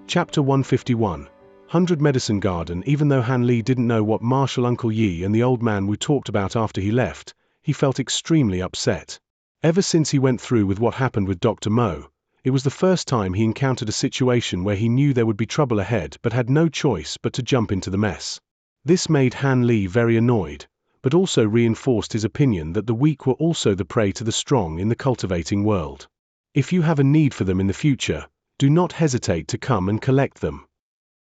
Chapter 151. 100 Medicine Garden. Even though Han Li didn't know what Marshal Uncle Yi and the old man Wu talked about after he left, he felt extremely upset. Ever since he went through with what happened with Dr. Mo, it was the first time he encountered a situation where he knew there would be trouble ahead but had no choice but to jump into the mess. This made Han Li very annoyed, but also reinforced his opinion that the weak were also the prey to the strong in the cultivating world. If you have a need for them in the future, do not hesitate to come and collect them.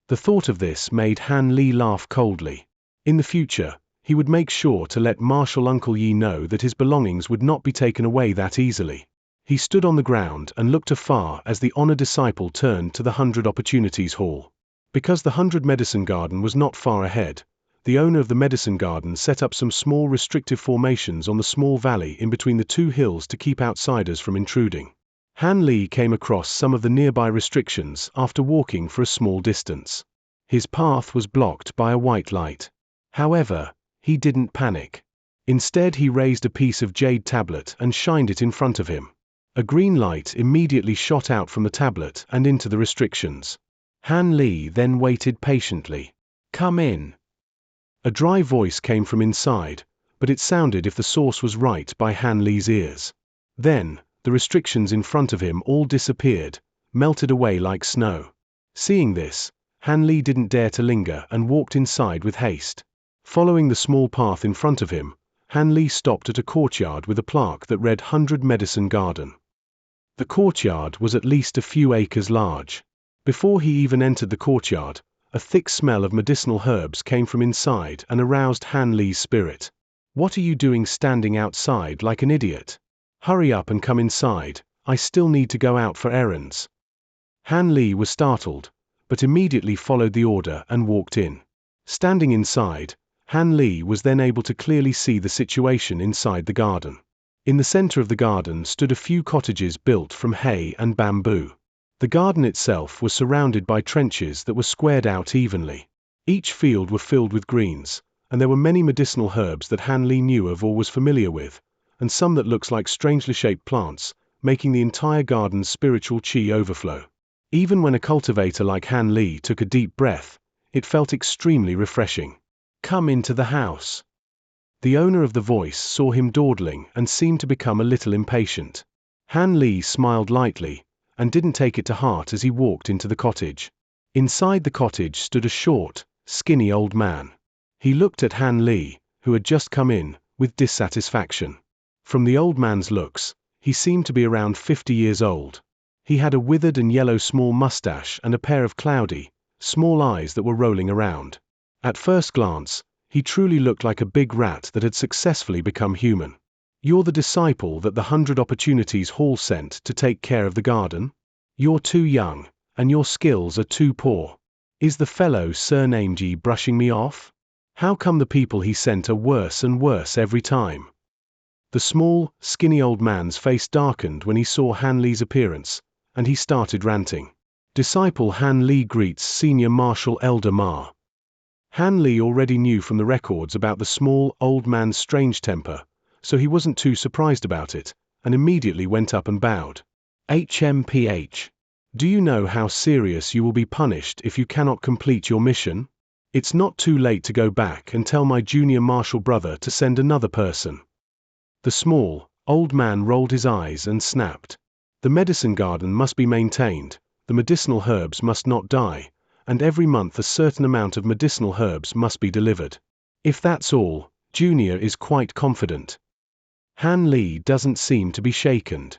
The thought of this made Han Li laugh coldly. In the future, he would make sure to let Marshal Uncle Yi know that his belongings would not be taken away that easily. He stood on the ground and looked afar as the honor disciple turned to the 100 Opportunities Hall. Because the 100 Medicine Garden was not far ahead, the owner of the Medicine Garden set up some small restrictive formations on the small valley in between the two hills to keep outsiders from intruding. Han Li came across some of the nearby restrictions after walking for a small distance. His path was blocked by a white light. However, he didn't panic. Instead, he raised a piece of jade tablet and shined it in front of him. A green light immediately shot out from the tablet and into the restrictions. Han Li then waited patiently. "Come in." A dry voice came from inside, but it sounded if the source was right by Han Li's ears. Then, the restrictions in front of him all disappeared, melted away like snow. Seeing this, Han Li didn't dare to linger and walked inside with haste. Following the small path in front of him, Han Li stopped at a courtyard with a plaque that read 100 Medicine Garden. The courtyard was at least a few acres large. Before he even entered the courtyard, a thick smell of medicinal herbs came from inside and aroused Han Li's spirit. "What are you doing standing outside like an idiot? Hurry up and come inside, I still need to go out for errands." Han Li was startled, but immediately followed the order and walked in. Standing inside, Han Li was then able to clearly see the situation inside the garden. In the center of the garden stood a few cottages built from hay and bamboo. The garden itself was surrounded by trenches that were squared out evenly. Each field were filled with greens, and there were many medicinal herbs that Han Li knew of or was familiar with, and some that looks like strangely shaped plants, making the entire garden's spiritual qi overflow. Even when a cultivator like Han Li took a deep breath, it felt extremely refreshing. "Come into the house." The owner of the voice saw him dawdling and seemed to become a little impatient. Han Li smiled lightly, and didn't take it to heart as he walked into the cottage. Inside the cottage stood a short, skinny old man. He looked at Han Li, who had just come in, with dissatisfaction. From the old man's looks, he seemed to be around 50 years old. He had a withered and yellow small mustache and a pair of cloudy, small eyes that were rolling around. At first glance, he truly looked like a big rat that had successfully become human. "You're the disciple that the 100 Opportunities Hall sent to take care of the garden? You're too young, and your skills are too poor. Is the fellow surnamed Yi brushing me off? How come the people he sent are worse and worse every time?" The small, skinny old man's face darkened when he saw Han Li's appearance, and he started ranting. "Disciple Han Li greets Senior Marshal Elder Ma." Han Li already knew from the records about the small, old man's strange temper, so he wasn't too surprised about it, and immediately went up and bowed. "HMPH. Do you know how serious you will be punished if you cannot complete your mission? It's not too late to go back and tell my junior marshal brother to send another person." The small, old man rolled his eyes and snapped. "The medicine garden must be maintained, the medicinal herbs must not die, and every month a certain amount of medicinal herbs must be delivered. If that's all, Junior is quite confident." Han Li doesn't seem to be shaken.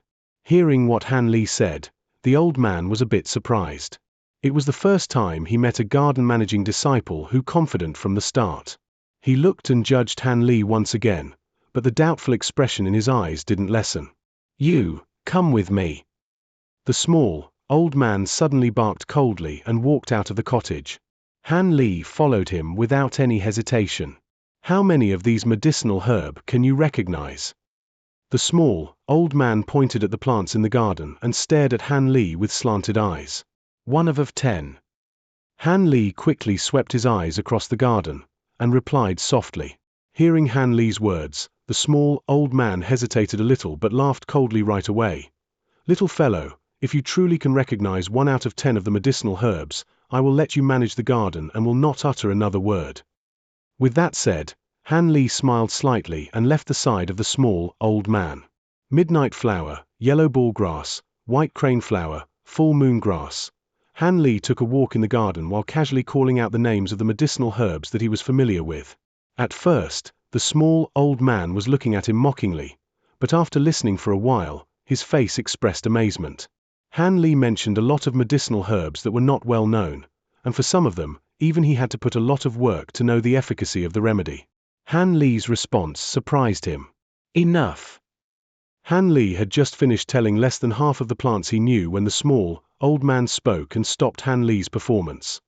Hearing what Han Li said, the old man was a bit surprised. It was the first time he met a garden managing disciple who confident from the start. He looked and judged Han Li once again, but the doubtful expression in his eyes didn't lessen. "You, come with me." The small, old man suddenly barked coldly and walked out of the cottage. Han Li followed him without any hesitation. "How many of these medicinal herb can you recognize?" The small, old man pointed at the plants in the garden and stared at Han Li with slanted eyes. "1 of 10. Han Li quickly swept his eyes across the garden, and replied softly. Hearing Han Li's words, the small, old man hesitated a little but laughed coldly right away. "Little fellow, If you truly can recognize 1 out of 10 of the medicinal herbs, I will let you manage the garden and will not utter another word." With that said, Han Li smiled slightly and left the side of the small, old man. Midnight flower, yellow ball grass, white crane flower, full moon grass. Han Li took a walk in the garden while casually calling out the names of the medicinal herbs that he was familiar with. At first, the small, old man was looking at him mockingly, but after listening for a while, his face expressed amazement. Han Li mentioned a lot of medicinal herbs that were not well known, and for some of them, even he had to put a lot of work to know the efficacy of the remedy. Han Li's response surprised him. "Enough." Han Li had just finished telling less than half of the plants he knew when the small, old man spoke and stopped Han Li's performance.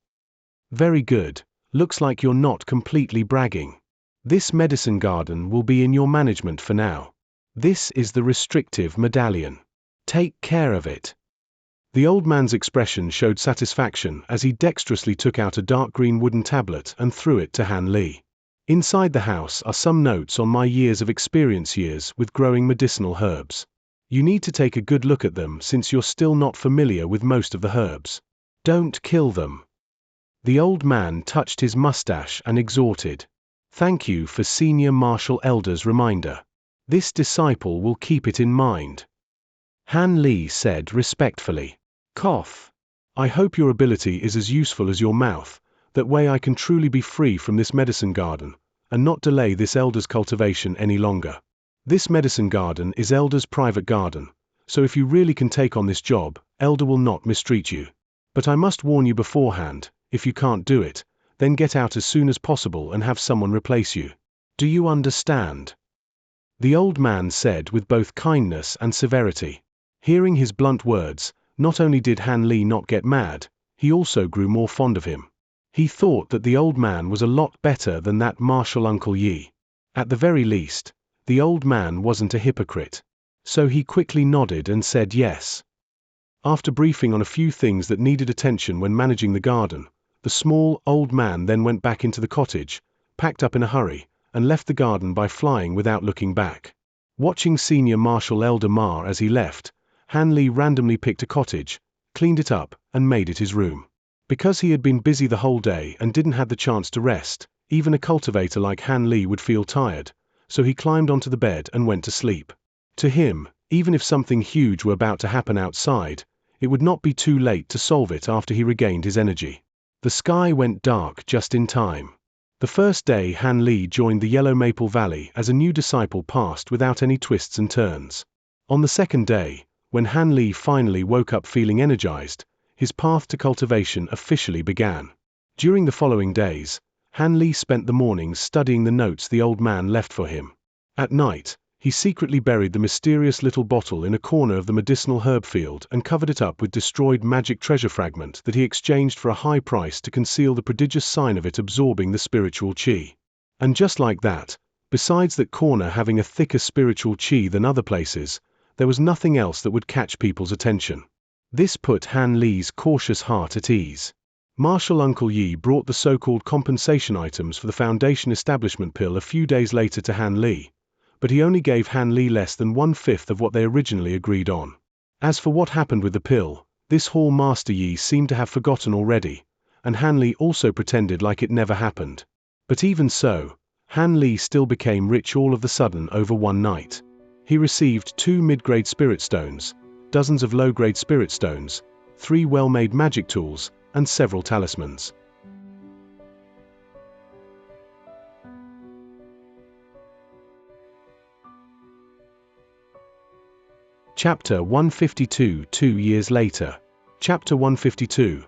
"Very good. Looks like you're not completely bragging. This medicine garden will be in your management for now. This is the restrictive medallion. Take care of it." The old man's expression showed satisfaction as he dexterously took out a dark green wooden tablet and threw it to Han Li. "Inside the house are some notes on my years of experience with growing medicinal herbs. You need to take a good look at them since you're still not familiar with most of the herbs. Don't kill them." The old man touched his mustache and exhorted. "Thank you for Senior Martial Elder's reminder. This disciple will keep it in mind." Han Li said respectfully. "Cough. I hope your ability is as useful as your mouth, that way I can truly be free from this medicine garden, and not delay this elder's cultivation any longer. This medicine garden is elder's private garden, so if you really can take on this job, elder will not mistreat you. But I must warn you beforehand, if you can't do it, then get out as soon as possible and have someone replace you. Do you understand?" The old man said with both kindness and severity. Hearing his blunt words, not only did Han Li not get mad, he also grew more fond of him. He thought that the old man was a lot better than that martial Uncle Yi. At the very least, the old man wasn't a hypocrite. So he quickly nodded and said yes. After briefing on a few things that needed attention when managing the garden, the small, old man then went back into the cottage, packed up in a hurry, and left the garden by flying without looking back. Watching Senior Martial Elder Ma as he left, Han Li randomly picked a cottage, cleaned it up, and made it his room. Because he had been busy the whole day and didn't have the chance to rest, even a cultivator like Han Li would feel tired, so he climbed onto the bed and went to sleep. To him, even if something huge were about to happen outside, it would not be too late to solve it after he regained his energy. The sky went dark just in time. The first day Han Li joined the Yellow Maple Valley as a new disciple passed without any twists and turns. On the second day, when Han Li finally woke up feeling energized, his path to cultivation officially began. During the following days, Han Li spent the mornings studying the notes the old man left for him. At night, he secretly buried the mysterious little bottle in a corner of the medicinal herb field and covered it up with destroyed magic treasure fragment that he exchanged for a high price to conceal the prodigious sign of it absorbing the spiritual qi. And just like that, besides that corner having a thicker spiritual qi than other places, there was nothing else that would catch people's attention. This put Han Li's cautious heart at ease. Martial Uncle Yi brought the so-called compensation items for the Foundation establishment pill a few days later to Han Li, but he only gave Han Li less than 1/5 of what they originally agreed on. As for what happened with the pill, this Hall Master Yi seemed to have forgotten already, and Han Li also pretended like it never happened. But even so, Han Li still became rich all of the sudden over one night. He received 2 mid-grade spirit stones, dozens of low-grade spirit stones, 3 well-made magic tools, and several talismans. Chapter 152 2 years later. Chapter 152.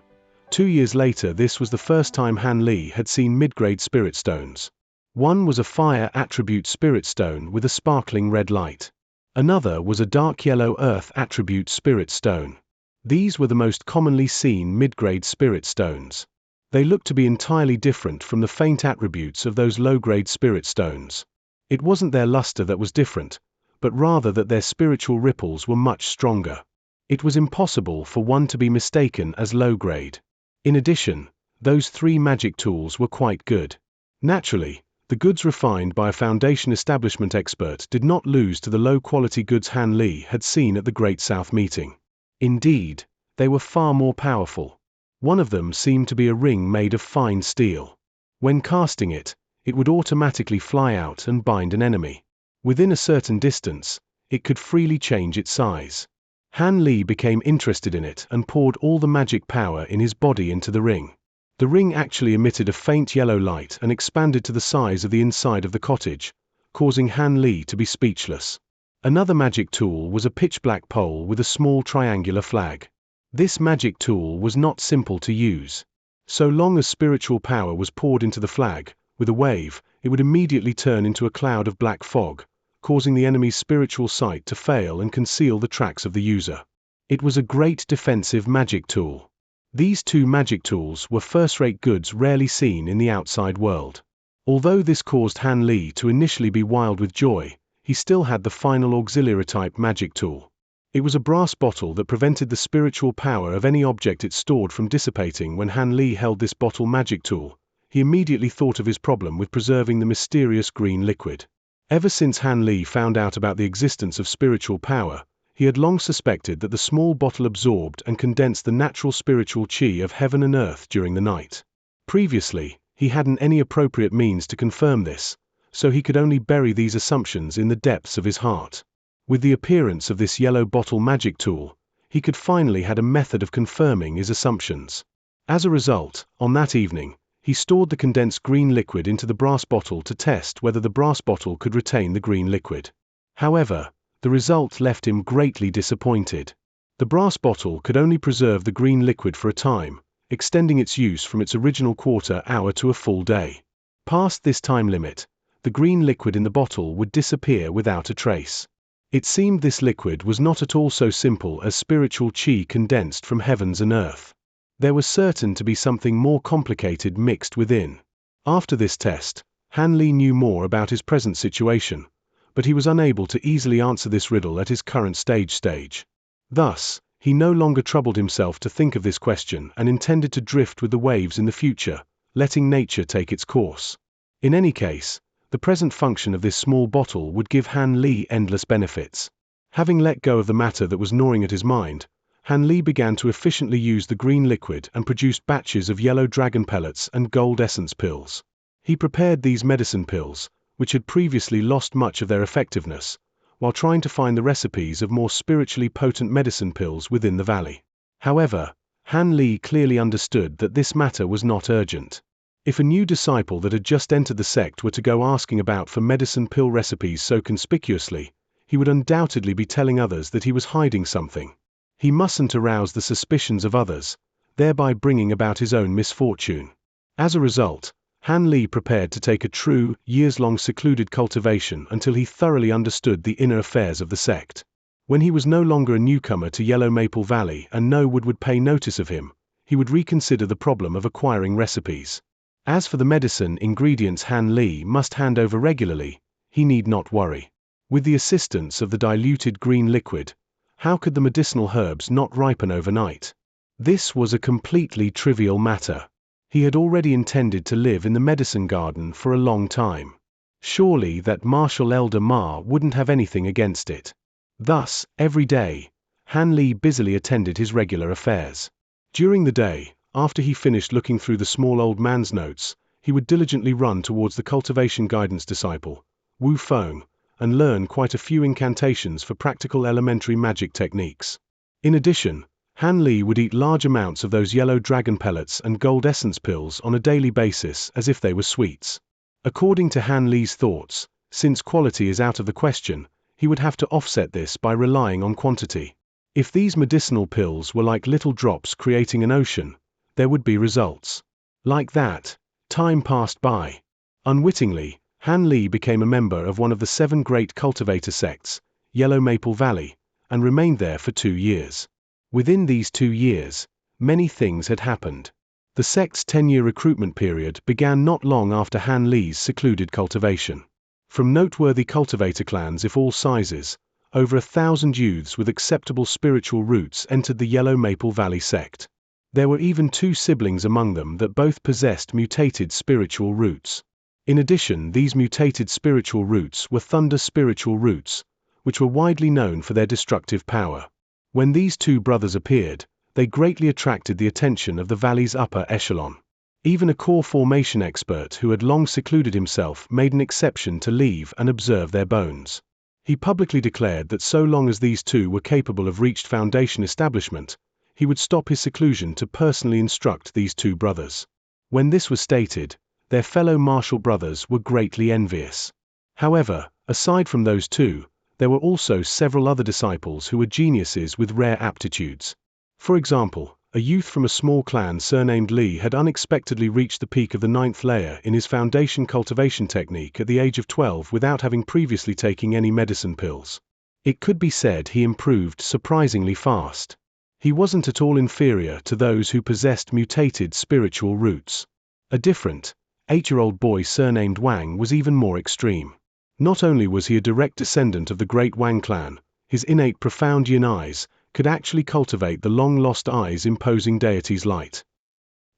2 years later. This was the first time Han Li had seen mid-grade spirit stones. One was a fire attribute spirit stone with a sparkling red light. Another was a dark yellow earth attribute spirit stone. These were the most commonly seen mid-grade spirit stones. They looked to be entirely different from the faint attributes of those low-grade spirit stones. It wasn't their luster that was different, but rather that their spiritual ripples were much stronger. It was impossible for one to be mistaken as low-grade. In addition, those 3 magic tools were quite good. Naturally, the goods refined by a Foundation establishment expert did not lose to the low-quality goods Han Li had seen at the Great South meeting. Indeed, they were far more powerful. One of them seemed to be a ring made of fine steel. When casting it, it would automatically fly out and bind an enemy. Within a certain distance, it could freely change its size. Han Li became interested in it and poured all the magic power in his body into the ring. The ring actually emitted a faint yellow light and expanded to the size of the inside of the cottage, causing Han Li to be speechless. Another magic tool was a pitch-black pole with a small triangular flag. This magic tool was not simple to use. So long as spiritual power was poured into the flag, with a wave, it would immediately turn into a cloud of black fog, causing the enemy's spiritual sight to fail and conceal the tracks of the user. It was a great defensive magic tool. These two magic tools were first-rate goods rarely seen in the outside world. Although this caused Han Li to initially be wild with joy, he still had the final auxiliary-type magic tool. It was a brass bottle that prevented the spiritual power of any object it stored from dissipating. When Han Li held this bottle magic tool, he immediately thought of his problem with preserving the mysterious green liquid. Ever since Han Li found out about the existence of spiritual power, he had long suspected that the small bottle absorbed and condensed the natural spiritual qi of heaven and earth during the night. Previously, he hadn't any appropriate means to confirm this, so he could only bury these assumptions in the depths of his heart. With the appearance of this yellow bottle magic tool, he could finally had a method of confirming his assumptions. As a result, on that evening, he stored the condensed green liquid into the brass bottle to test whether the brass bottle could retain the green liquid. However, the result left him greatly disappointed. The brass bottle could only preserve the green liquid for a time, extending its use from its original quarter hour to a full day. Past this time limit, the green liquid in the bottle would disappear without a trace. It seemed this liquid was not at all so simple as spiritual qi condensed from heavens and earth. There was certain to be something more complicated mixed within. After this test, Han Li knew more about his present situation, but he was unable to easily answer this riddle at his current stage. Thus, he no longer troubled himself to think of this question and intended to drift with the waves in the future, letting nature take its course. In any case, the present function of this small bottle would give Han Li endless benefits. Having let go of the matter that was gnawing at his mind, Han Li began to efficiently use the green liquid and produced batches of yellow dragon pellets and gold essence pills. He prepared these medicine pills, which had previously lost much of their effectiveness, while trying to find the recipes of more spiritually potent medicine pills within the valley. However, Han Li clearly understood that this matter was not urgent. If a new disciple that had just entered the sect were to go asking about for medicine pill recipes so conspicuously, he would undoubtedly be telling others that he was hiding something. He mustn't arouse the suspicions of others, thereby bringing about his own misfortune. As a result, Han Li prepared to take a true, years-long secluded cultivation until he thoroughly understood the inner affairs of the sect. When he was no longer a newcomer to Yellow Maple Valley and no one would pay notice of him, he would reconsider the problem of acquiring recipes. As for the medicine ingredients Han Li must hand over regularly, he need not worry. With the assistance of the diluted green liquid, how could the medicinal herbs not ripen overnight? This was a completely trivial matter. He had already intended to live in the medicine garden for a long time. Surely that martial elder Ma wouldn't have anything against it. Thus, every day, Han Li busily attended his regular affairs. During the day, after he finished looking through the small old man's notes, he would diligently run towards the cultivation guidance disciple, Wu Feng, and learn quite a few incantations for practical elementary magic techniques. In addition, Han Li would eat large amounts of those yellow dragon pellets and gold essence pills on a daily basis as if they were sweets. According to Han Li's thoughts, since quality is out of the question, he would have to offset this by relying on quantity. If these medicinal pills were like little drops creating an ocean, there would be results. Like that, time passed by. Unwittingly, Han Li became a member of one of the 7 great cultivator sects, Yellow Maple Valley, and remained there for 2 years. Within these 2 years, many things had happened. The sect's 10-year recruitment period began not long after Han Li's secluded cultivation. From noteworthy cultivator clans of all sizes, over 1,000 youths with acceptable spiritual roots entered the Yellow Maple Valley sect. There were even 2 siblings among them that both possessed mutated spiritual roots. In addition, these mutated spiritual roots were thunder spiritual roots, which were widely known for their destructive power. When these two brothers appeared, they greatly attracted the attention of the valley's upper echelon. Even a core formation expert who had long secluded himself made an exception to leave and observe their bones. He publicly declared that so long as these two were capable of reached foundation establishment, he would stop his seclusion to personally instruct these two brothers. When this was stated, their fellow martial brothers were greatly envious. However, aside from those two, there were also several other disciples who were geniuses with rare aptitudes. For example, a youth from a small clan surnamed Li had unexpectedly reached the peak of the 9th layer in his foundation cultivation technique at the age of 12 without having previously taken any medicine pills. It could be said he improved surprisingly fast. He wasn't at all inferior to those who possessed mutated spiritual roots. A different, 8-year-old boy surnamed Wang was even more extreme. Not only was he a direct descendant of the great Wang clan, his innate profound yin eyes could actually cultivate the long-lost eyes imposing deity's light.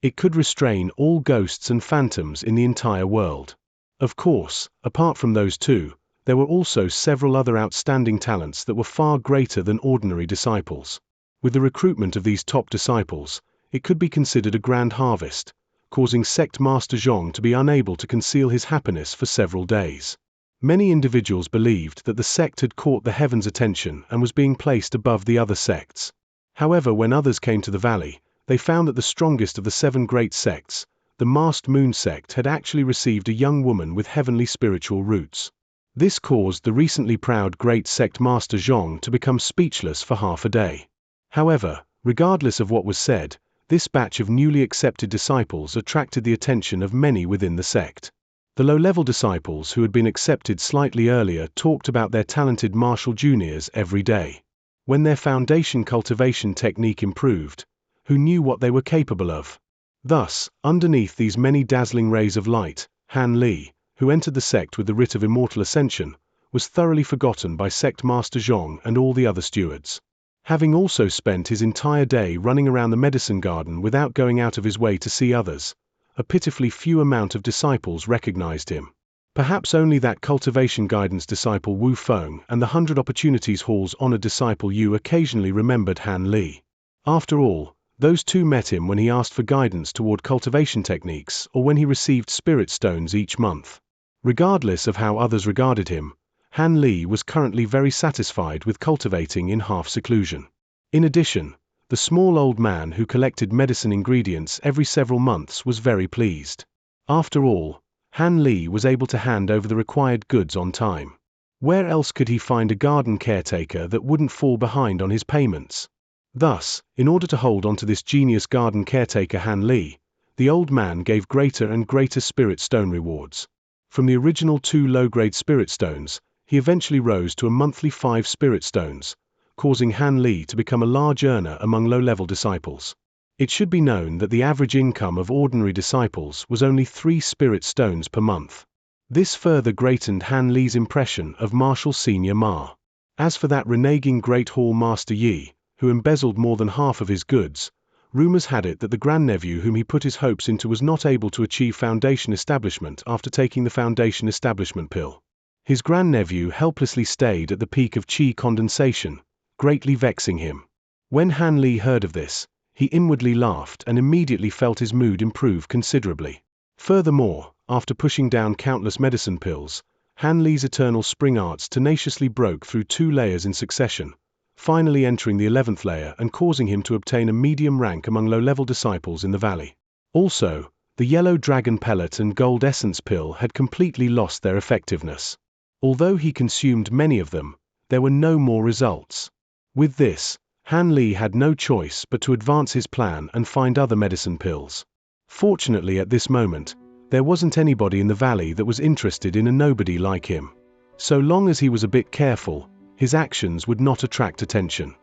It could restrain all ghosts and phantoms in the entire world. Of course, apart from those two, there were also several other outstanding talents that were far greater than ordinary disciples. With the recruitment of these top disciples, it could be considered a grand harvest, causing sect master Zhong to be unable to conceal his happiness for several days. Many individuals believed that the sect had caught the heavens' attention and was being placed above the other sects. However, when others came to the valley, they found that the strongest of the 7 great sects, the Masked Moon sect, had actually received a young woman with heavenly spiritual roots. This caused the recently proud great sect master Zhong to become speechless for half a day. However, regardless of what was said, this batch of newly accepted disciples attracted the attention of many within the sect. The low-level disciples who had been accepted slightly earlier talked about their talented martial juniors every day. When their foundation cultivation technique improved, who knew what they were capable of? Thus, underneath these many dazzling rays of light, Han Li, who entered the sect with the writ of immortal ascension, was thoroughly forgotten by sect master Zhong and all the other stewards. Having also spent his entire day running around the medicine garden without going out of his way to see others, a pitifully few amount of disciples recognized him. Perhaps only that cultivation guidance disciple Wu Feng and the 100 Opportunities Hall's honored disciple Yu occasionally remembered Han Li. After all, those two met him when he asked for guidance toward cultivation techniques or when he received spirit stones each month. Regardless of how others regarded him, Han Li was currently very satisfied with cultivating in half seclusion. In addition, the small old man who collected medicine ingredients every several months was very pleased. After all, Han Li was able to hand over the required goods on time. Where else could he find a garden caretaker that wouldn't fall behind on his payments? Thus, in order to hold on to this genius garden caretaker Han Li, the old man gave greater and greater spirit stone rewards. From the original 2 low-grade spirit stones, he eventually rose to a monthly 5 spirit stones, causing Han Li to become a large earner among low-level disciples. It should be known that the average income of ordinary disciples was only 3 spirit stones per month. This further greatened Han Li's impression of Martial Senior Ma. As for that reneging Great Hall Master Yi, who embezzled more than half of his goods, rumors had it that the grandnephew whom he put his hopes into was not able to achieve foundation establishment after taking the foundation establishment pill. His grandnephew helplessly stayed at the peak of chi condensation, greatly vexing him. When Han Li heard of this, he inwardly laughed and immediately felt his mood improve considerably. Furthermore, after pushing down countless medicine pills, Han Li's eternal spring arts tenaciously broke through 2 layers in succession, finally entering the 11th layer and causing him to obtain a medium rank among low-level disciples in the valley. Also, the yellow dragon pellet and gold essence pill had completely lost their effectiveness. Although he consumed many of them, there were no more results. With this, Han Li had no choice but to advance his plan and find other medicine pills. Fortunately, at this moment, there wasn't anybody in the valley that was interested in a nobody like him. So long as he was a bit careful, his actions would not attract attention.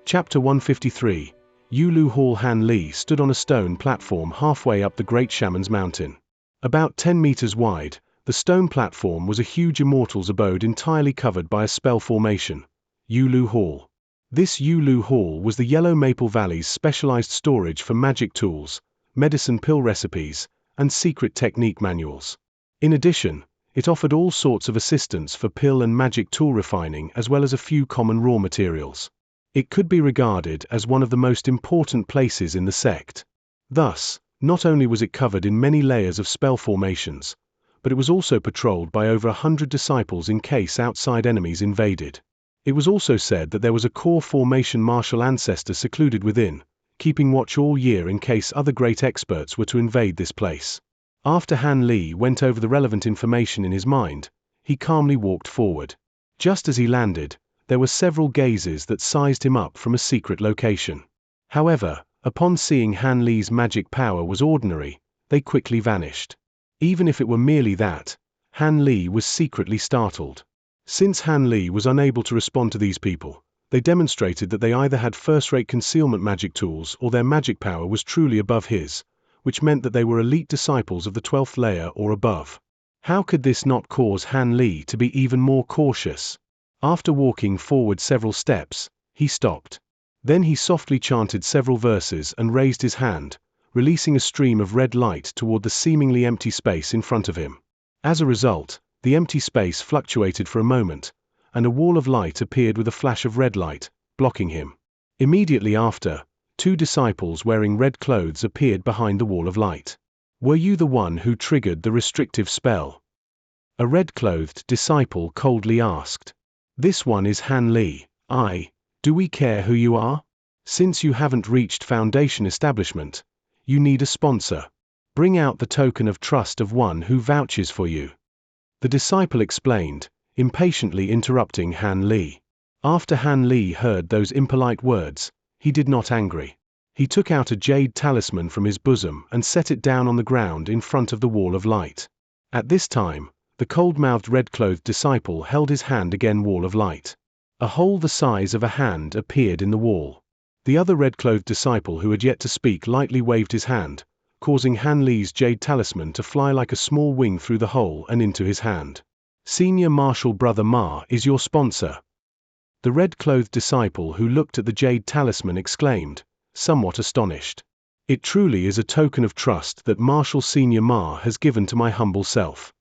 Chapter 153. Yulu Hall. Han Li stood on a stone platform halfway up the Great Shaman's Mountain. About 10 meters wide, the stone platform was a huge immortal's abode entirely covered by a spell formation, Yulu Hall. This Yulu Hall was the Yellow Maple Valley's specialized storage for magic tools, medicine pill recipes, and secret technique manuals. In addition, It offered all sorts of assistance for pill and magic tool refining as well as a few common raw materials. It could be regarded as one of the most important places in the sect. Thus, not only was it covered in many layers of spell formations, but it was also patrolled by over 100 disciples in case outside enemies invaded. It was also said that there was a core formation martial ancestor secluded within, keeping watch all year in case other great experts were to invade this place. After Han Li went over the relevant information in his mind, he calmly walked forward. Just as he landed, there were several gazes that sized him up from a secret location. However, upon seeing Han Li's magic power was ordinary, they quickly vanished. Even if it were merely that, Han Li was secretly startled. Since Han Li was unable to respond to these people, they demonstrated that they either had first-rate concealment magic tools or their magic power was truly above his, which meant that they were elite disciples of the 12th layer or above. How could this not cause Han Li to be even more cautious? After walking forward several steps, he stopped. Then he softly chanted several verses and raised his hand, releasing a stream of red light toward the seemingly empty space in front of him. As a result, the empty space fluctuated for a moment, and a wall of light appeared with a flash of red light, blocking him. Immediately after, 2 disciples wearing red clothes appeared behind the wall of light. Were you the one who triggered the restrictive spell? A red-clothed disciple coldly asked. This one is Han Li. Do we care who you are? Since you haven't reached Foundation establishment, you need a sponsor. Bring out the token of trust of one who vouches for you. The disciple explained, impatiently interrupting Han Li. After Han Li heard those impolite words, he did not angry. He took out a jade talisman from his bosom and set it down on the ground in front of the wall of light. At this time, the cold-mouthed red-clothed disciple held his hand against wall of light. A hole the size of a hand appeared in the wall. The other red-clothed disciple who had yet to speak lightly waved his hand, causing Han Li's jade talisman to fly like a small wing through the hole and into his hand. Senior Martial Brother Ma is your sponsor. The red-clothed disciple who looked at the jade talisman exclaimed, somewhat astonished. It truly is a token of trust that Martial Senior Ma has given to my humble self.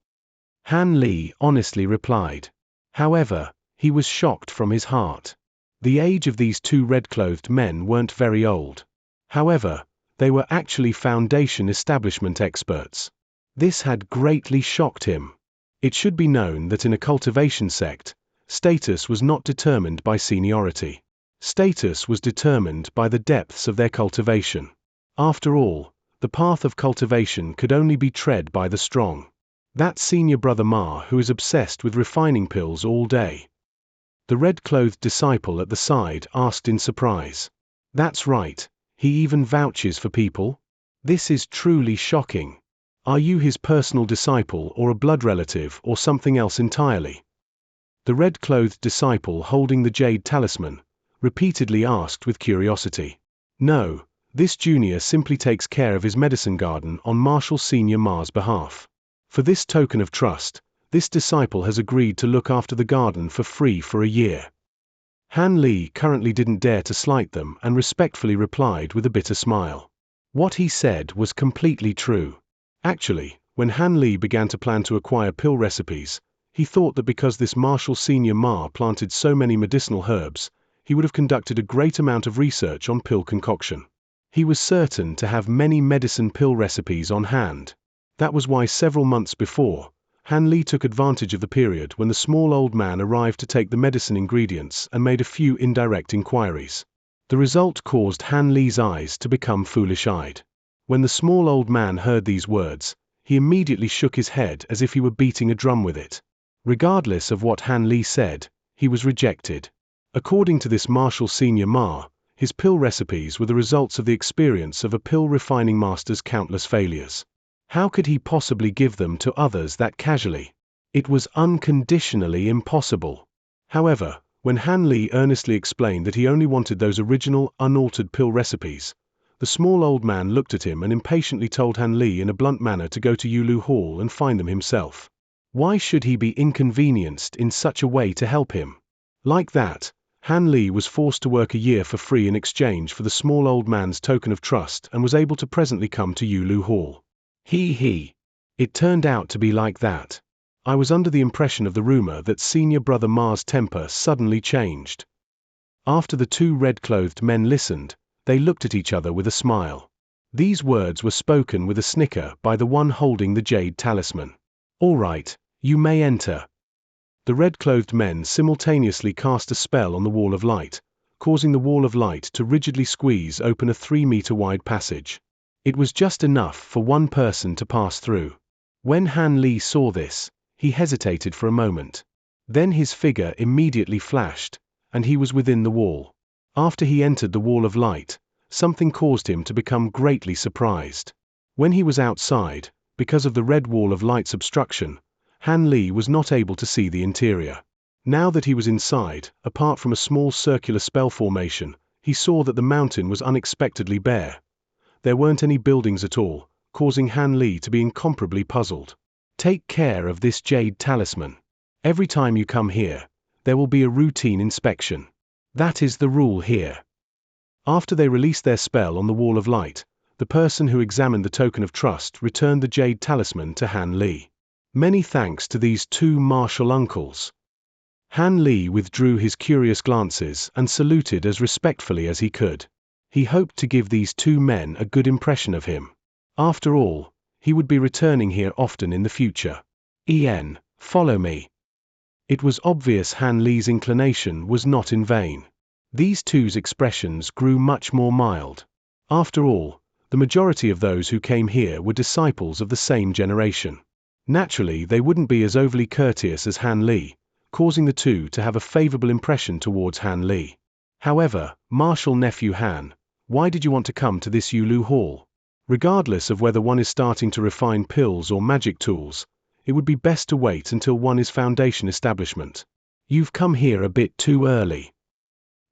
Han Li honestly replied. However, he was shocked from his heart. The age of these 2 red-clothed men weren't very old. However, they were actually Foundation establishment experts. This had greatly shocked him. It should be known that in a cultivation sect, status was not determined by seniority. Status was determined by the depths of their cultivation. After all, the path of cultivation could only be tread by the strong. That Senior Brother Ma who is obsessed with refining pills all day. The red-clothed disciple at the side asked in surprise. That's right, he even vouches for people? This is truly shocking. Are you his personal disciple or a blood relative or something else entirely? The red-clothed disciple holding the jade talisman repeatedly asked with curiosity. No, this junior simply takes care of his medicine garden on Martial Senior Ma's behalf. For this token of trust, this disciple has agreed to look after the garden for free for a year. Han Li currently didn't dare to slight them and respectfully replied with a bitter smile. What he said was completely true. Actually, when Han Li began to plan to acquire pill recipes, he thought that because this Martial Senior Ma planted so many medicinal herbs, he would have conducted a great amount of research on pill concoction. He was certain to have many medicine pill recipes on hand. That was why several months before, Han Li took advantage of the period when the small old man arrived to take the medicine ingredients and made a few indirect inquiries. The result caused Han Li's eyes to become foolish-eyed. When the small old man heard these words, he immediately shook his head as if he were beating a drum with it. Regardless of what Han Li said, he was rejected. According to this Martial Senior Ma, his pill recipes were the results of the experience of a pill refining master's countless failures. How could he possibly give them to others that casually? It was unconditionally impossible. However, when Han Li earnestly explained that he only wanted those original, unaltered pill recipes, the small old man looked at him and impatiently told Han Li in a blunt manner to go to Yulu Hall and find them himself. Why should he be inconvenienced in such a way to help him? Like that, Han Li was forced to work a year for free in exchange for the small old man's token of trust and was able to presently come to Yulu Hall. It turned out to be like that. I was under the impression of the rumor that Senior Brother Ma's temper suddenly changed. After the two red-clothed men listened, they looked at each other with a smile. These words were spoken with a snicker by the one holding the jade talisman. "All right, you may enter." The red-clothed men simultaneously cast a spell on the wall of light, causing the wall of light to rigidly squeeze open a 3-meter-wide passage. It was just enough for one person to pass through. When Han Li saw this, he hesitated for a moment. Then his figure immediately flashed, and he was within the wall. After he entered the wall of light, something caused him to become greatly surprised. When he was outside, because of the red wall of light's obstruction, Han Li was not able to see the interior. Now that he was inside, apart from a small circular spell formation, he saw that the mountain was unexpectedly bare. There weren't any buildings at all, causing Han Li to be incomparably puzzled. Take care of this jade talisman. Every time you come here, there will be a routine inspection. That is the rule here. After they released their spell on the wall of light, the person who examined the token of trust returned the jade talisman to Han Li. Many thanks to these two martial uncles. Han Li withdrew his curious glances and saluted as respectfully as he could. He hoped to give these two men a good impression of him. After all, he would be returning here often in the future. Follow me. It was obvious Han Li's inclination was not in vain. These two's expressions grew much more mild. After all, the majority of those who came here were disciples of the same generation. Naturally, they wouldn't be as overly courteous as Han Li, causing the two to have a favorable impression towards Han Li. However, Martial Nephew Han, why did you want to come to this Yulu Hall? Regardless of whether one is starting to refine pills or magic tools, it would be best to wait until one is foundation establishment. You've come here a bit too early.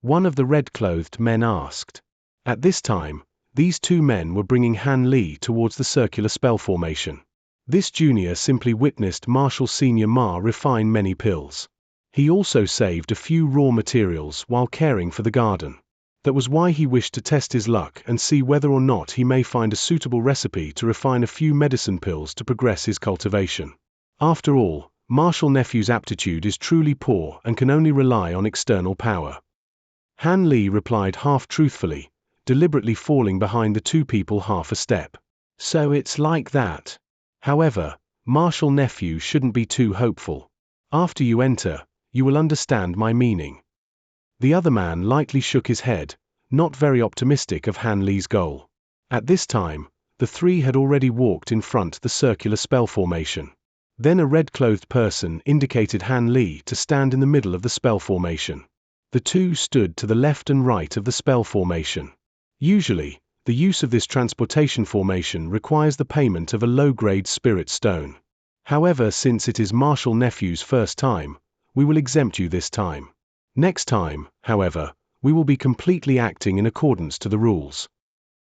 One of the red-clothed men asked. At this time, these two men were bringing Han Li towards the circular spell formation. This junior simply witnessed Martial Senior Ma refine many pills. He also saved a few raw materials while caring for the garden. That was why he wished to test his luck and see whether or not he may find a suitable recipe to refine a few medicine pills to progress his cultivation. After all, Martial Nephew's aptitude is truly poor and can only rely on external power. Han Li replied half-truthfully, deliberately falling behind the two people half a step. So it's like that. However, Martial Nephew shouldn't be too hopeful. After you enter, you will understand my meaning. The other man lightly shook his head, not very optimistic of Han Li's goal. At this time, the three had already walked in front the circular spell formation. Then a red-clothed person indicated Han Li to stand in the middle of the spell formation. The two stood to the left and right of the spell formation. Usually, the use of this transportation formation requires the payment of a low-grade spirit stone. However, since it is Martial Nephew's first time, we will exempt you this time. Next time, however, we will be completely acting in accordance to the rules.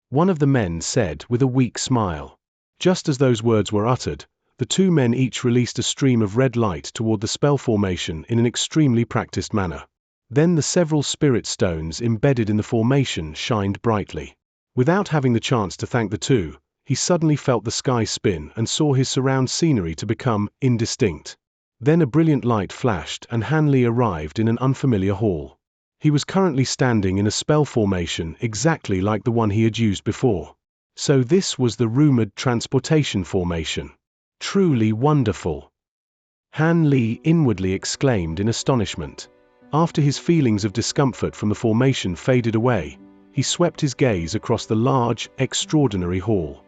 One of the men said with a weak smile. Just as those words were uttered, the two men each released a stream of red light toward the spell formation in an extremely practiced manner. Then the several spirit stones embedded in the formation shined brightly. Without having the chance to thank the two, he suddenly felt the sky spin and saw his surround scenery to become indistinct. Then a brilliant light flashed and Han Li arrived in an unfamiliar hall. He was currently standing in a spell formation exactly like the one he had used before. So this was the rumored transportation formation. Truly wonderful. Han Li inwardly exclaimed in astonishment. After his feelings of discomfort from the formation faded away, he swept his gaze across the large, extraordinary hall.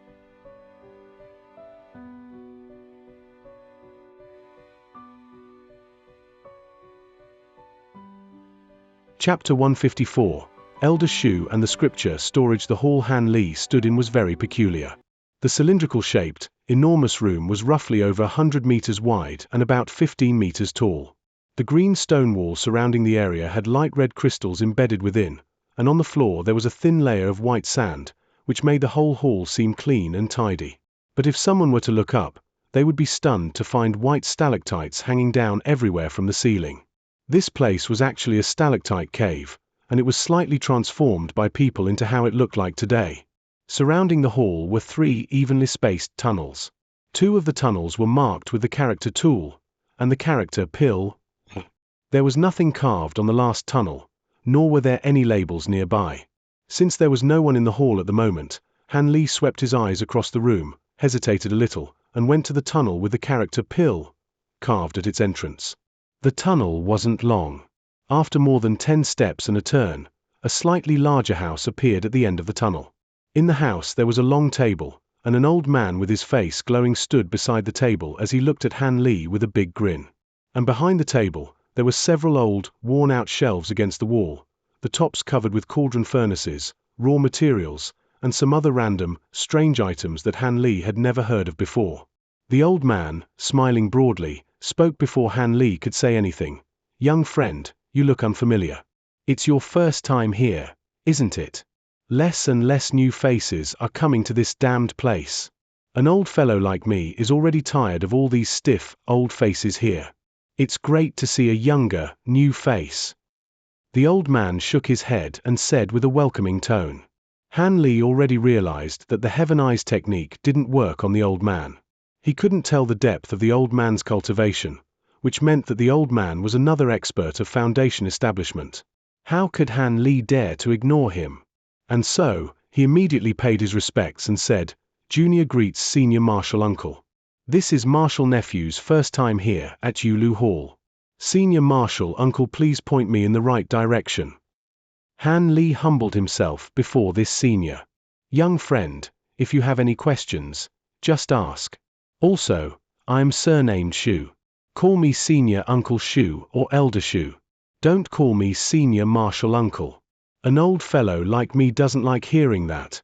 Chapter 154. Elder Shu and the scripture storage. The hall Han Li stood in was very peculiar. The cylindrical-shaped, enormous room was roughly over 100 meters wide and about 15 meters tall. The green stone wall surrounding the area had light red crystals embedded within, and on the floor there was a thin layer of white sand, which made the whole hall seem clean and tidy. But if someone were to look up, they would be stunned to find white stalactites hanging down everywhere from the ceiling. This place was actually a stalactite cave, and it was slightly transformed by people into how it looked like today. Surrounding the hall were 3 evenly spaced tunnels. 2 of the tunnels were marked with the character tool, And the character pill? There was nothing carved on the last tunnel, nor were there any labels nearby. Since there was no one in the hall at the moment, Han Li swept his eyes across the room, hesitated a little, and went to the tunnel with the character pill carved at its entrance. The tunnel wasn't long. After more than 10 steps and a turn, a slightly larger house appeared at the end of the tunnel. In the house there was a long table, and an old man with his face glowing stood beside the table as he looked at Han Li with a big grin. And behind the table, there were several old, worn-out shelves against the wall, the tops covered with cauldron furnaces, raw materials, and some other random, strange items that Han Li had never heard of before. The old man, smiling broadly, spoke before Han Li could say anything. "Young friend, you look unfamiliar. It's your first time here, isn't it? Less and less new faces are coming to this damned place. An old fellow like me is already tired of all these stiff, old faces here. It's great to see a younger, new face." The old man shook his head and said with a welcoming tone. Han Li already realized that the Heaven Eyes technique didn't work on the old man. He couldn't tell the depth of the old man's cultivation, which meant that the old man was another expert of Foundation establishment. How could Han Li dare to ignore him? And so, he immediately paid his respects and said, "Junior greets senior martial uncle. This is Marshal Nephew's first time here at Yulu Hall. Senior Marshal uncle, please point me in the right direction." Han Li humbled himself before this senior. "Young friend, if you have any questions, just ask. Also, I'm surnamed Shu. Call me Senior Uncle Shu or Elder Shu. Don't call me Senior Marshal Uncle. An old fellow like me doesn't like hearing that."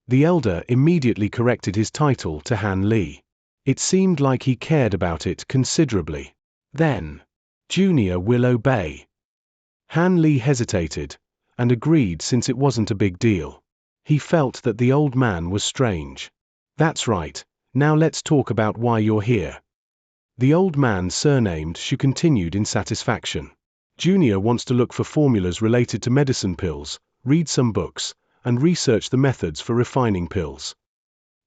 The elder immediately corrected his title to Han Li. It seemed like he cared about it considerably. "Then, Junior will obey." Han Li hesitated, and agreed since it wasn't a big deal. He felt that the old man was strange. "That's right, now let's talk about why you're here." The old man surnamed Shu continued in satisfaction. "Junior wants to look for formulas related to medicine pills, read some books, and research the methods for refining pills."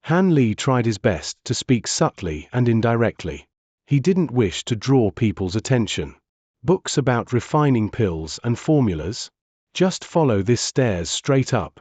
Han Li tried his best to speak subtly and indirectly. He didn't wish to draw people's attention. Books about refining pills and formulas? Just follow this stairs straight up.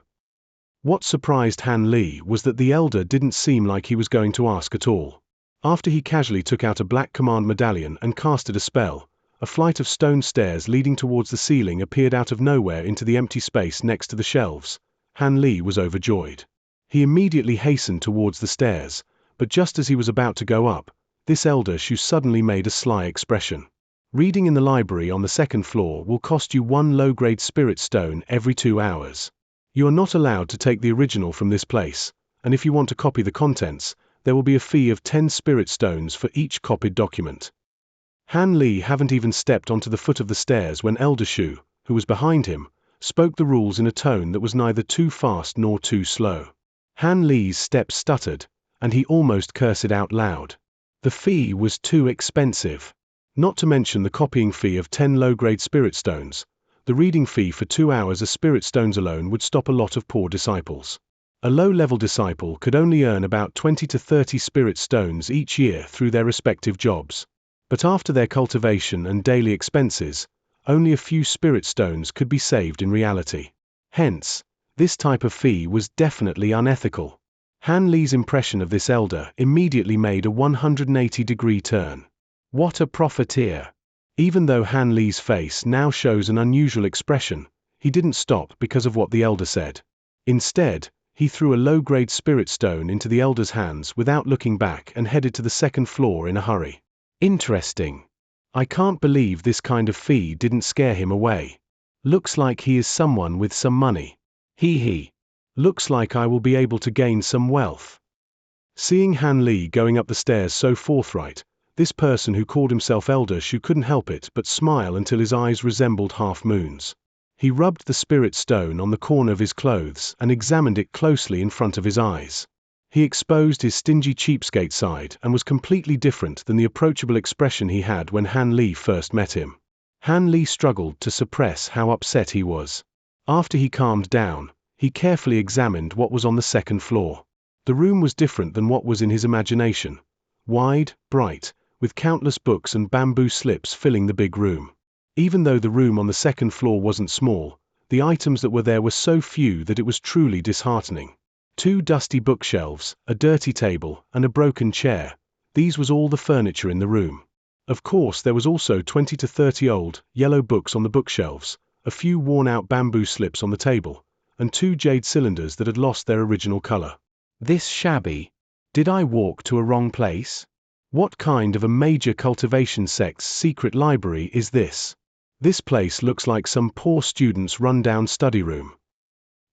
What surprised Han Li was that the elder didn't seem like he was going to ask at all. After he casually took out a black command medallion and casted a spell, a flight of stone stairs leading towards the ceiling appeared out of nowhere into the empty space next to the shelves. Han Li was overjoyed. He immediately hastened towards the stairs, but just as he was about to go up, this elder Shu suddenly made a sly expression. "Reading in the library on the second floor will cost you 1 low-grade spirit stone every 2 hours. You are not allowed to take the original from this place, and if you want to copy the contents, there will be a fee of 10 spirit stones for each copied document." Han Li hadn't even stepped onto the foot of the stairs when Elder Shu, who was behind him, spoke the rules in a tone that was neither too fast nor too slow. Han Li's steps stuttered, and he almost cursed out loud. The fee was too expensive. Not to mention the copying fee of 10 low-grade spirit stones, the reading fee for 2 hours of spirit stones alone would stop a lot of poor disciples. A low-level disciple could only earn about 20 to 30 spirit stones each year through their respective jobs. But after their cultivation and daily expenses, only a few spirit stones could be saved in reality. Hence, this type of fee was definitely unethical. Han Li's impression of this elder immediately made a 180-degree turn. What a profiteer! Even though Han Li's face now shows an unusual expression, he didn't stop because of what the elder said. Instead, he threw a low-grade spirit stone into the elder's hands without looking back and headed to the second floor in a hurry. Interesting. I can't believe this kind of fee didn't scare him away. Looks like he is someone with some money. He. Looks like I will be able to gain some wealth. Seeing Han Li going up the stairs so forthright, this person who called himself Elder Shu couldn't help it but smile until his eyes resembled half-moons. He rubbed the spirit stone on the corner of his clothes and examined it closely in front of his eyes. He exposed his stingy cheapskate side and was completely different than the approachable expression he had when Han Li first met him. Han Li struggled to suppress how upset he was. After he calmed down, he carefully examined what was on the second floor. The room was different than what was in his imagination. Wide, bright, with countless books and bamboo slips filling the big room. Even though the room on the second floor wasn't small, the items that were there were so few that it was truly disheartening. 2 dusty bookshelves, a dirty table, and a broken chair. These was all the furniture in the room. Of course, there was also 20 to 30 old, yellow books on the bookshelves, a few worn-out bamboo slips on the table, and 2 jade cylinders that had lost their original color. This shabby. Did I walk to a wrong place? What kind of a major cultivation sect's secret library is this? This place looks like some poor student's run-down study room.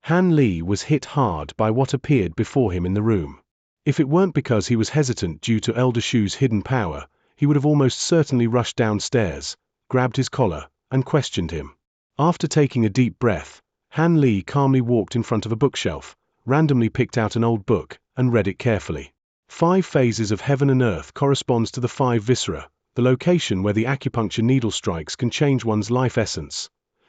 Han Li was hit hard by what appeared before him in the room. If it weren't because he was hesitant due to Elder Shu's hidden power, he would have almost certainly rushed downstairs, grabbed his collar, and questioned him. After taking a deep breath, Han Li calmly walked in front of a bookshelf, randomly picked out an old book, and read it carefully. 5 phases of heaven and earth corresponds to the 5 viscera, the location where the acupuncture needle strikes can change one's life essence.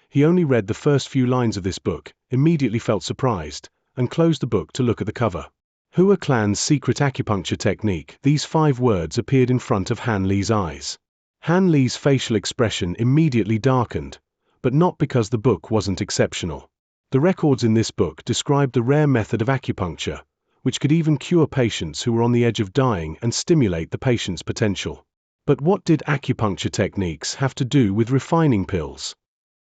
He only read the first few lines of this book, immediately felt surprised, and closed the book to look at the cover. Hua Clan's secret acupuncture technique. These 5 words appeared in front of Han Li's eyes. Han Li's facial expression immediately darkened, but not because the book wasn't exceptional. The records in this book described the rare method of acupuncture, which could even cure patients who were on the edge of dying and stimulate the patient's potential. But what did acupuncture techniques have to do with refining pills?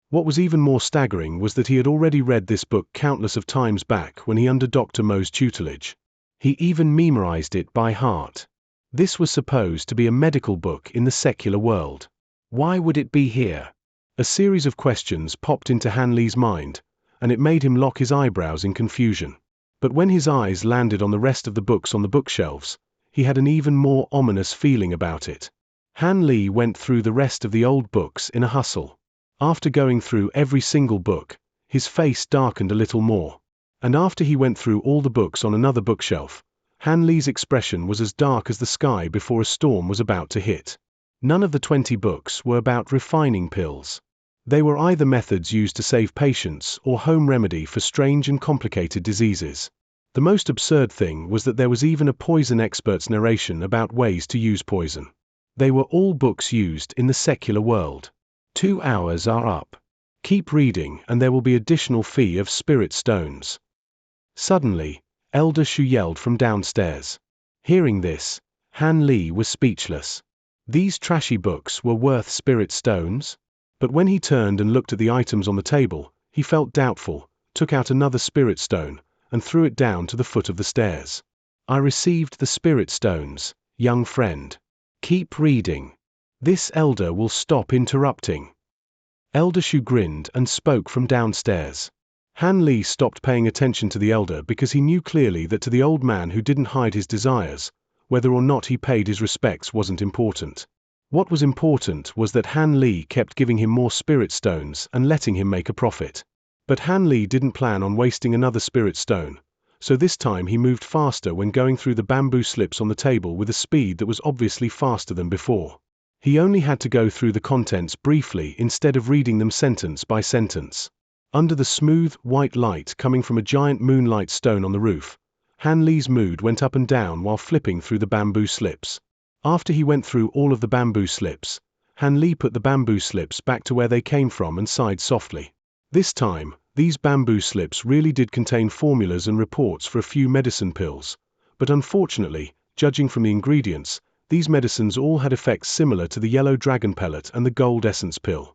What was even more staggering was that he had already read this book countless of times back when he under Dr. Mo's tutelage. He even memorized it by heart. This was supposed to be a medical book in the secular world. Why would it be here? A series of questions popped into Han Li's mind, and it made him lock his eyebrows in confusion. But when his eyes landed on the rest of the books on the bookshelves, he had an even more ominous feeling about it. Han Li went through the rest of the old books in a hustle. After going through every single book, his face darkened a little more. And after he went through all the books on another bookshelf, Han Li's expression was as dark as the sky before a storm was about to hit. None of the 20 books were about refining pills. They were either methods used to save patients or home remedy for strange and complicated diseases. The most absurd thing was that there was even a poison expert's narration about ways to use poison. They were all books used in the secular world. 2 hours are up. Keep reading and there will be additional fee of spirit stones. Suddenly, Elder Shu yelled from downstairs. Hearing this, Han Li was speechless. These trashy books were worth spirit stones? But when he turned and looked at the items on the table, he felt doubtful, took out another spirit stone, and threw it down to the foot of the stairs. I received the spirit stones, young friend. Keep reading. This elder will stop interrupting. Elder Shu grinned and spoke from downstairs. Han Li stopped paying attention to the elder because he knew clearly that to the old man who didn't hide his desires, whether or not he paid his respects wasn't important. What was important was that Han Li kept giving him more spirit stones and letting him make a profit. But Han Li didn't plan on wasting another spirit stone, so this time he moved faster when going through the bamboo slips on the table with a speed that was obviously faster than before. He only had to go through the contents briefly instead of reading them sentence by sentence. Under the smooth, white light coming from a giant moonlight stone on the roof, Han Li's mood went up and down while flipping through the bamboo slips. After he went through all of the bamboo slips, Han Li put the bamboo slips back to where they came from and sighed softly. This time, these bamboo slips really did contain formulas and reports for a few medicine pills, but unfortunately, judging from the ingredients, these medicines all had effects similar to the yellow dragon pellet and the gold essence pill.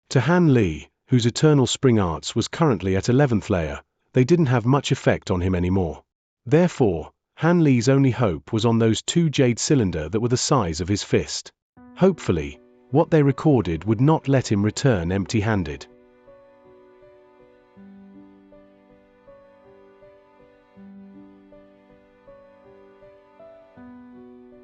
To Han Li, whose eternal spring arts was currently at 11th layer, they didn't have much effect on him anymore. Therefore, Han Li's only hope was on those 2 jade cylinder that were the size of his fist. Hopefully, what they recorded would not let him return empty-handed.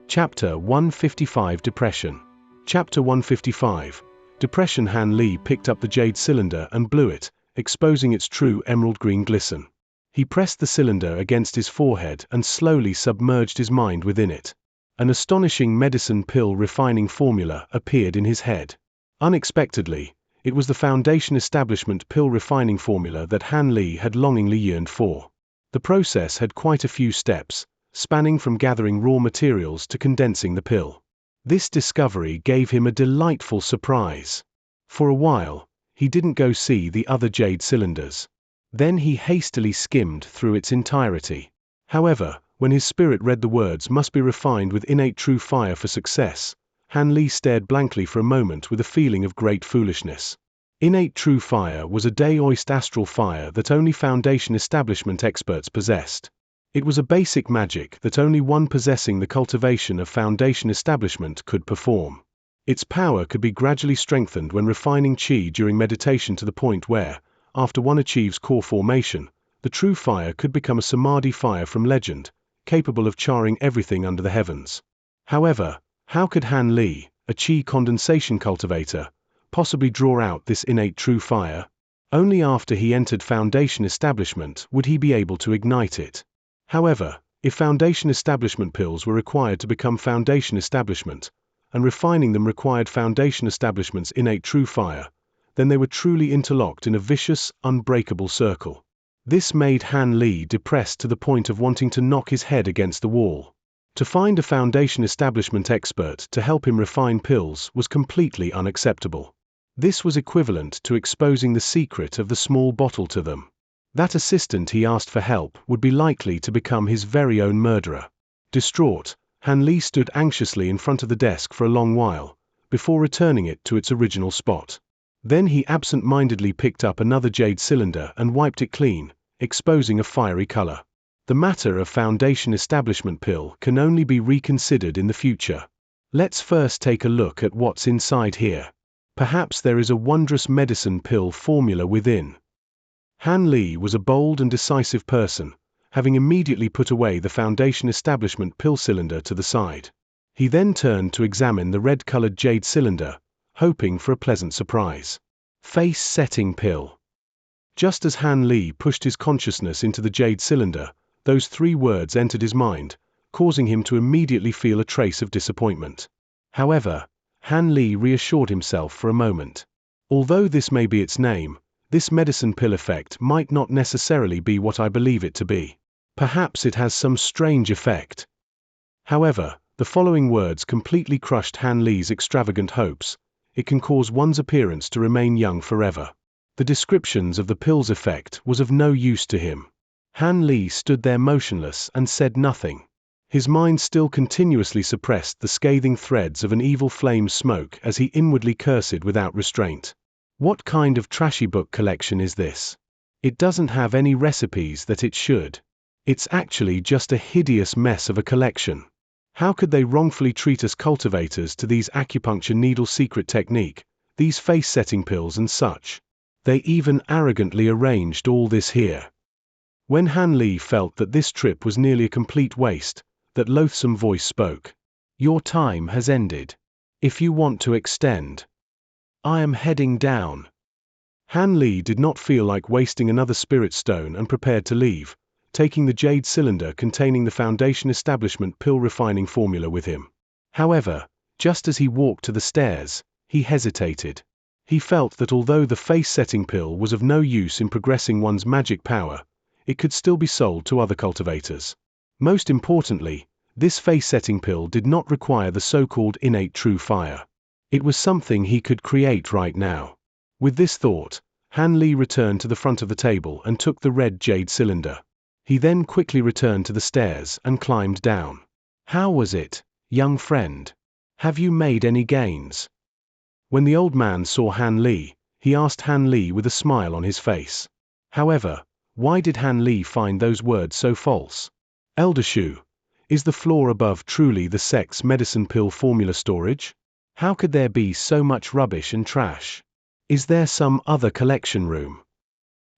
Chapter 155 Depression. Chapter 155. Depression. Han Li picked up the jade cylinder and blew it, exposing its true emerald green glisten. He pressed the cylinder against his forehead and slowly submerged his mind within it. An astonishing medicine pill refining formula appeared in his head. Unexpectedly, it was the Foundation Establishment pill refining formula that Han Li had longingly yearned for. The process had quite a few steps, spanning from gathering raw materials to condensing the pill. This discovery gave him a delightful surprise. For a while, he didn't go see the other jade cylinders. Then he hastily skimmed through its entirety. However, when his spirit read the words "must be refined with innate true fire for success," Han Li stared blankly for a moment with a feeling of great foolishness. Innate true fire was a daoist astral fire that only Foundation establishment experts possessed. It was a basic magic that only one possessing the cultivation of Foundation establishment could perform. Its power could be gradually strengthened when refining qi during meditation to the point where, after one achieves core formation, the true fire could become a samadhi fire from legend, capable of charring everything under the heavens. However, how could Han Li, a qi condensation cultivator, possibly draw out this innate true fire? Only after he entered Foundation establishment would he be able to ignite it. However, if Foundation establishment pills were required to become Foundation establishment, and refining them required Foundation establishment's innate true fire, then they were truly interlocked in a vicious, unbreakable circle. This made Han Li depressed to the point of wanting to knock his head against the wall. To find a Foundation establishment expert to help him refine pills was completely unacceptable. This was equivalent to exposing the secret of the small bottle to them. That assistant he asked for help would be likely to become his very own murderer. Distraught, Han Li stood anxiously in front of the desk for a long while, before returning it to its original spot. Then he absent-mindedly picked up another jade cylinder and wiped it clean, exposing a fiery color. The matter of Foundation establishment pill can only be reconsidered in the future. Let's first take a look at what's inside here. Perhaps there is a wondrous medicine pill formula within. Han Li was a bold and decisive person, having immediately put away the Foundation establishment pill cylinder to the side. He then turned to examine the red-colored jade cylinder, hoping for a pleasant surprise. Face-setting pill. Just as Han Li pushed his consciousness into the jade cylinder, those 3 words entered his mind, causing him to immediately feel a trace of disappointment. However, Han Li reassured himself for a moment. Although this may be its name, this medicine pill effect might not necessarily be what I believe it to be. Perhaps it has some strange effect. However, the following words completely crushed Han Li's extravagant hopes. It can cause one's appearance to remain young forever. The descriptions of the pill's effect was of no use to him. Han Li stood there motionless and said nothing. His mind still continuously suppressed the scathing threads of an evil flame's smoke as he inwardly cursed without restraint. What kind of trashy book collection is this? It doesn't have any recipes that it should. It's actually just a hideous mess of a collection. How could they wrongfully treat us cultivators to these acupuncture needle secret technique, these face-setting pills and such? They even arrogantly arranged all this here. When Han Li felt that this trip was nearly a complete waste, that loathsome voice spoke. Your time has ended. If you want to extend, I am heading down. Han Li did not feel like wasting another spirit stone and prepared to leave, taking the jade cylinder containing the Foundation establishment pill refining formula with him. However, just as he walked to the stairs, he hesitated. He felt that although the face-setting pill was of no use in progressing one's magic power, it could still be sold to other cultivators. Most importantly, this face-setting pill did not require the so-called innate true fire. It was something he could create right now. With this thought, Han Li returned to the front of the table and took the red jade cylinder. He then quickly returned to the stairs and climbed down. How was it, young friend? Have you made any gains? When the old man saw Han Li, he asked Han Li with a smile on his face. However, why did Han Li find those words so false? Elder Shu, is the floor above truly the sect's medicine pill formula storage? How could there be so much rubbish and trash? Is there some other collection room?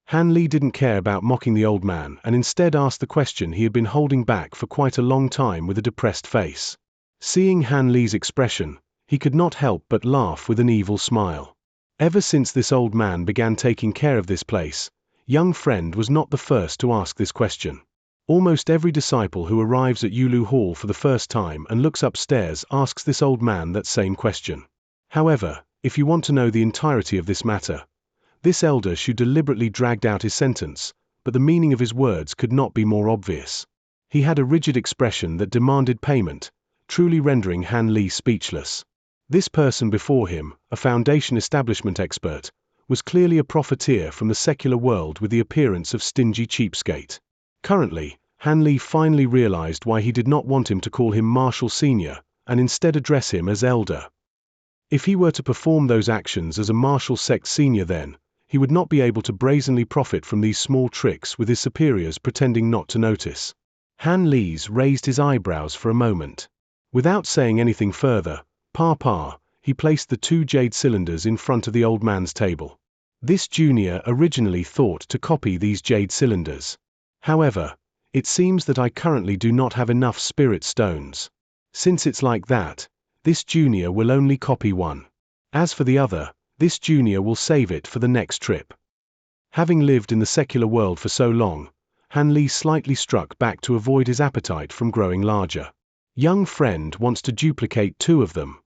Han Li didn't care about mocking the old man and instead asked the question he had been holding back for quite a long time with a depressed face. Seeing Han Li's expression, he could not help but laugh with an evil smile. Ever since this old man began taking care of this place, young friend was not the first to ask this question. Almost every disciple who arrives at Yulu Hall for the first time and looks upstairs asks this old man that same question. However, if you want to know the entirety of this matter, this elder Shu deliberately dragged out his sentence, but the meaning of his words could not be more obvious. He had a rigid expression that demanded payment, truly rendering Han Li speechless. This person before him, a Foundation establishment expert, was clearly a profiteer from the secular world with the appearance of stingy cheapskate. Currently, Han Li finally realized why he did not want him to call him Marshal Senior, and instead address him as Elder. If he were to perform those actions as a Marshal Sect Senior, then he would not be able to brazenly profit from these small tricks with his superiors pretending not to notice. Han Li's raised his eyebrows for a moment. Without saying anything further, he placed the 2 jade cylinders in front of the old man's table. This junior originally thought to copy these jade cylinders. However, it seems that I currently do not have enough spirit stones. Since it's like that, this junior will only copy one. As for the other, this junior will save it for the next trip. Having lived in the secular world for so long, Han Li slightly struck back to avoid his appetite from growing larger. Young friend wants to duplicate 2 of them.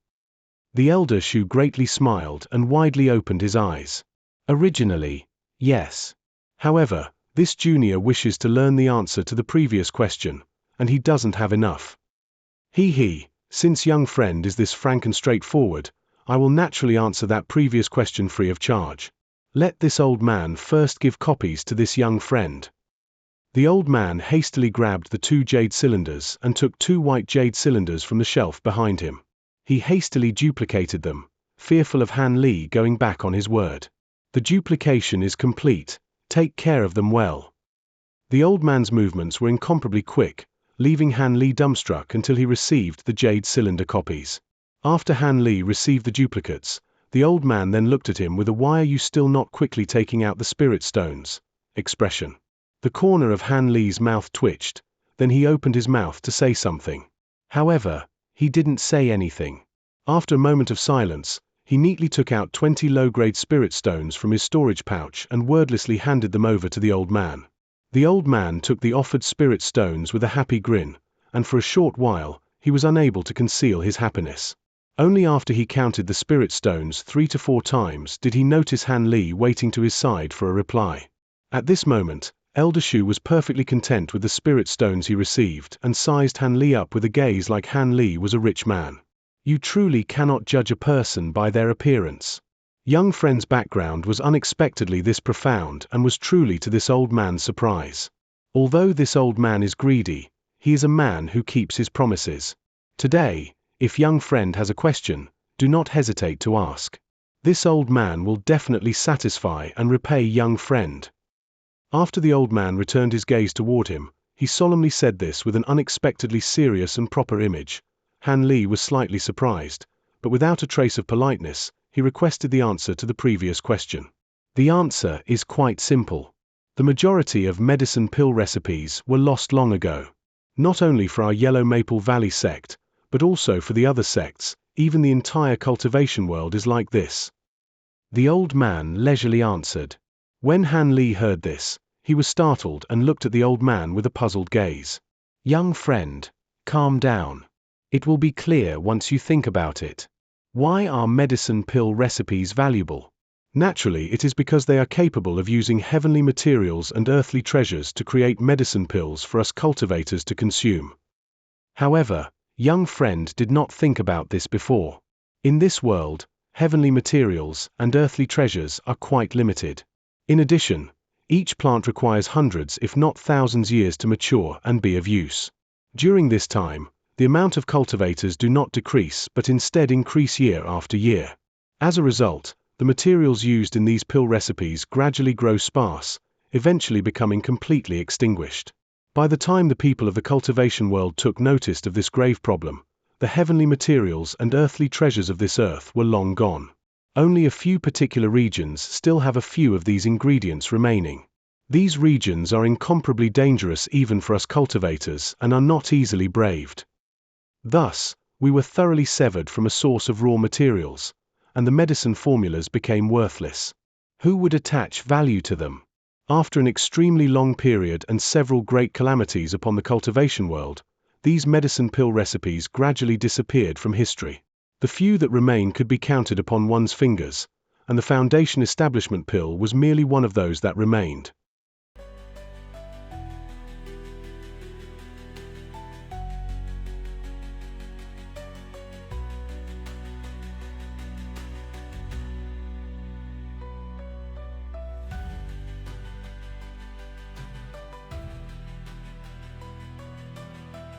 The elder Shu greatly smiled and widely opened his eyes. Originally, yes. However, this junior wishes to learn the answer to the previous question, and he doesn't have enough. Since young friend is this frank and straightforward, I will naturally answer that previous question free of charge. Let this old man first give copies to this young friend. The old man hastily grabbed the 2 jade cylinders and took 2 white jade cylinders from the shelf behind him. He hastily duplicated them, fearful of Han Li going back on his word. The duplication is complete, take care of them well. The old man's movements were incomparably quick, leaving Han Li dumbstruck until he received the jade cylinder copies. After Han Li received the duplicates, the old man then looked at him with a "why are you still not quickly taking out the spirit stones?" expression. The corner of Han Li's mouth twitched, then he opened his mouth to say something. However, he didn't say anything. After a moment of silence, he neatly took out 20 low-grade spirit stones from his storage pouch and wordlessly handed them over to the old man. The old man took the offered spirit stones with a happy grin, and for a short while, he was unable to conceal his happiness. Only after he counted the spirit stones 3 to 4 times did he notice Han Li waiting to his side for a reply. At this moment, Elder Shu was perfectly content with the spirit stones he received and sized Han Li up with a gaze like Han Li was a rich man. You truly cannot judge a person by their appearance. Young friend's background was unexpectedly this profound and was truly to this old man's surprise. Although this old man is greedy, he is a man who keeps his promises. Today, if young friend has a question, do not hesitate to ask. This old man will definitely satisfy and repay young friend. After the old man returned his gaze toward him, he solemnly said this with an unexpectedly serious and proper image. Han Li was slightly surprised, but without a trace of politeness, he requested the answer to the previous question. The answer is quite simple. The majority of medicine pill recipes were lost long ago. Not only for our Yellow Maple Valley sect, but also for the other sects, even the entire cultivation world is like this. The old man leisurely answered. When Han Li heard this, he was startled and looked at the old man with a puzzled gaze. Young friend, calm down. It will be clear once you think about it. Why are medicine pill recipes valuable? Naturally, it is because they are capable of using heavenly materials and earthly treasures to create medicine pills for us cultivators to consume. However, young friend did not think about this before. In this world, heavenly materials and earthly treasures are quite limited. In addition, each plant requires hundreds if not thousands years to mature and be of use. During this time, the amount of cultivators do not decrease but instead increase year after year. As a result, the materials used in these pill recipes gradually grow sparse, eventually becoming completely extinguished. By the time the people of the cultivation world took notice of this grave problem, the heavenly materials and earthly treasures of this earth were long gone. Only a few particular regions still have a few of these ingredients remaining. These regions are incomparably dangerous even for us cultivators and are not easily braved. Thus, we were thoroughly severed from a source of raw materials, and the medicine formulas became worthless. Who would attach value to them? After an extremely long period and several great calamities upon the cultivation world, these medicine pill recipes gradually disappeared from history. The few that remain could be counted upon one's fingers, and the Foundation establishment pill was merely one of those that remained.